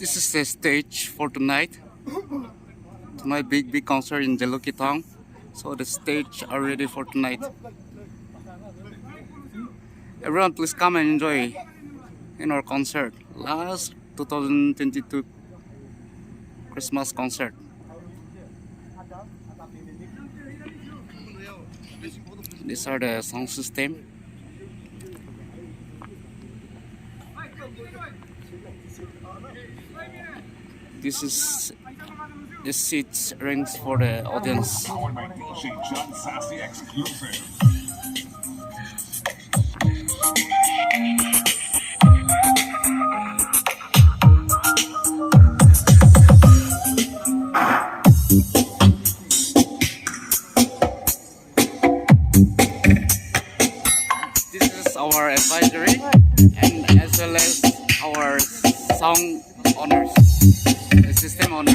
This is the stage for tonight. Tonight, big concert in Jeluki town. So the stage are ready for tonight. Everyone, please come and enjoy in our concert. Last 2022 Christmas concert. These are the sound system. This is the seats ranks for the audience. This is our advisory and as well as our sound owners, the system owner.